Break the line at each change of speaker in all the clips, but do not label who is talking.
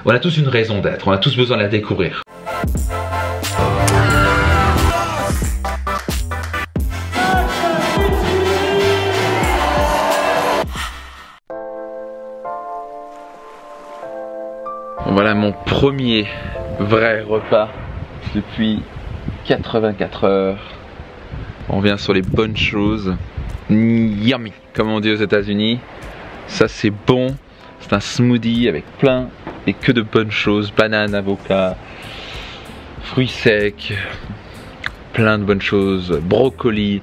On a tous une raison d'être, on a tous besoin de la découvrir. Voilà mon premier vrai repas depuis 84 heures. On revient sur les bonnes choses. Yummy, comme on dit aux États-Unis. Ça c'est bon. C'est un smoothie avec plein et que de bonnes choses. Bananes, avocats, fruits secs, plein de bonnes choses. Brocoli,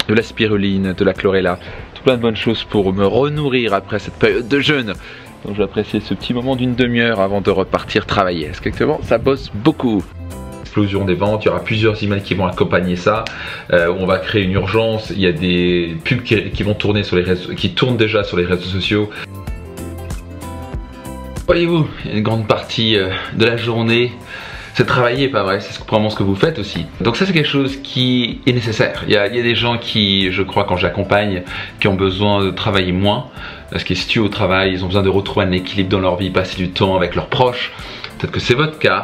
de la spiruline, de la chlorella. Tout plein de bonnes choses pour me renourrir après cette période de jeûne. Donc je vais apprécier ce petit moment d'une demi-heure avant de repartir travailler. Parce qu'actuellement ça bosse beaucoup. Explosion des ventes, il y aura plusieurs emails qui vont accompagner ça. On va créer une urgence. Il y a des pubs qui vont tourner sur les réseaux, qui tournent déjà sur les réseaux sociaux. Voyez-vous, une grande partie de la journée, c'est travailler, pas vrai? C'est probablement ce que vous faites aussi. Donc ça c'est quelque chose qui est nécessaire. Il y a des gens qui, je crois, quand j'accompagne, qui ont besoin de travailler moins, parce qu'ils se tuent au travail, ils ont besoin de retrouver un équilibre dans leur vie, passer du temps avec leurs proches. Peut-être que c'est votre cas.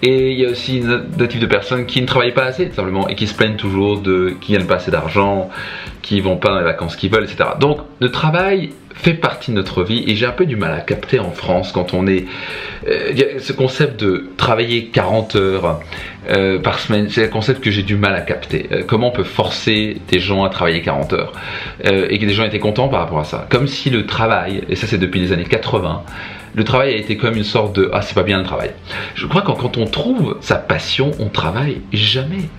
Et il y a aussi d'autres types de personnes qui ne travaillent pas assez, tout simplement, et qui se plaignent toujours qui gagnent pas assez d'argent, qui vont pas dans les vacances qu'ils veulent, etc. Donc le travail fait partie de notre vie et j'ai un peu du mal à capter en France quand on est... Il y a ce concept de travailler 40 heures par semaine, c'est un concept que j'ai du mal à capter. Comment on peut forcer des gens à travailler 40 heures et que des gens étaient contents par rapport à ça. Comme si le travail, et ça c'est depuis les années 80, le travail a été comme une sorte de « ah c'est pas bien le travail ». Je crois que quand on trouve sa passion, on travaille jamais.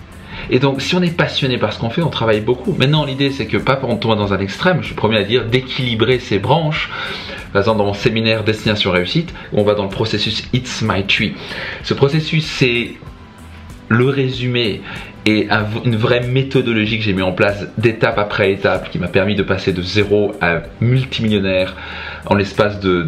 Et donc si on est passionné par ce qu'on fait, on travaille beaucoup. Maintenant l'idée c'est que pas pour tomber dans un extrême, je suis le premier à dire d'équilibrer ses branches. Par exemple dans mon séminaire Destination Réussite, où on va dans le processus It's My Tree. Ce processus c'est le résumé et une vraie méthodologie que j'ai mis en place d'étape après étape qui m'a permis de passer de 0 à multimillionnaire en l'espace de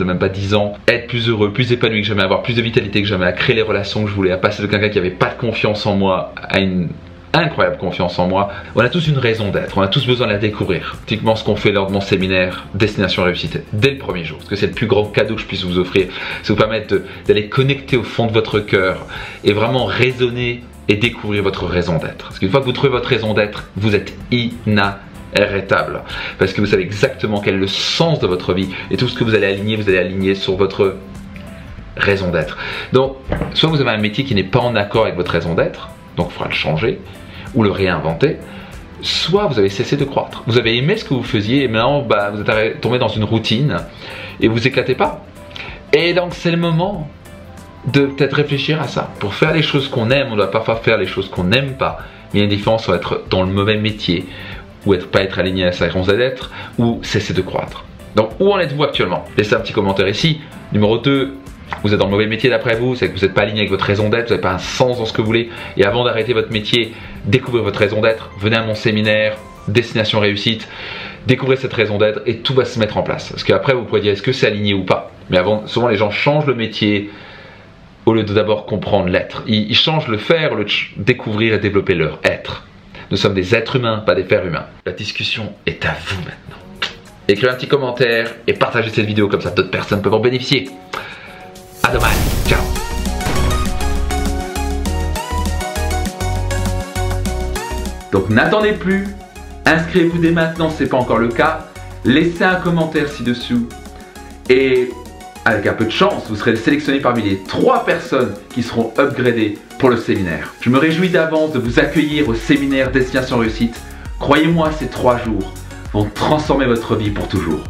même pas 10 ans, être plus heureux, plus épanoui que jamais, avoir plus de vitalité que jamais, à créer les relations que je voulais, à passer de quelqu'un qui avait pas de confiance en moi à une incroyable confiance en moi. On a tous une raison d'être, on a tous besoin de la découvrir. Typiquement ce qu'on fait lors de mon séminaire Destination Réussite dès le premier jour, parce que c'est le plus grand cadeau que je puisse vous offrir, c'est vous permettre d'aller connecter au fond de votre cœur et vraiment raisonner et découvrir votre raison d'être. Parce qu'une fois que vous trouvez votre raison d'être, vous êtes inarrêtable. Parce que vous savez exactement quel est le sens de votre vie et tout ce que vous allez aligner sur votre raison d'être. Donc, soit vous avez un métier qui n'est pas en accord avec votre raison d'être, donc il faudra le changer ou le réinventer, soit vous avez cessé de croître. Vous avez aimé ce que vous faisiez et maintenant vous êtes tombé dans une routine et vous éclatez pas. Et donc c'est le moment de peut-être réfléchir à ça. Pour faire les choses qu'on aime, on doit parfois faire les choses qu'on n'aime pas. Mais il y a une différence entre être dans le mauvais métier ou pas être aligné à sa raison d'être ou cesser de croître. Donc où en êtes-vous actuellement? Laissez un petit commentaire ici. Numéro 2, vous êtes dans le mauvais métier d'après vous, c'est que vous n'êtes pas aligné avec votre raison d'être, vous n'avez pas un sens dans ce que vous voulez. Et avant d'arrêter votre métier, découvrez votre raison d'être, venez à mon séminaire Destination Réussite, découvrez cette raison d'être et tout va se mettre en place. Parce qu'après vous pourrez dire est-ce que c'est aligné ou pas. Mais avant, souvent les gens changent le métier au lieu de d'abord comprendre l'être. Ils changent le faire au lieu de découvrir et développer leur être. Nous sommes des êtres humains, pas des fers humains. La discussion est à vous maintenant. Écrivez un petit commentaire et partagez cette vidéo comme ça d'autres personnes peuvent en bénéficier. À demain, ciao. Donc n'attendez plus, inscrivez-vous dès maintenant si ce n'est pas encore le cas, laissez un commentaire ci-dessous et avec un peu de chance, vous serez sélectionné parmi les 3 personnes qui seront upgradées pour le séminaire. Je me réjouis d'avance de vous accueillir au séminaire Destination Réussite. Croyez-moi, ces 3 jours vont transformer votre vie pour toujours.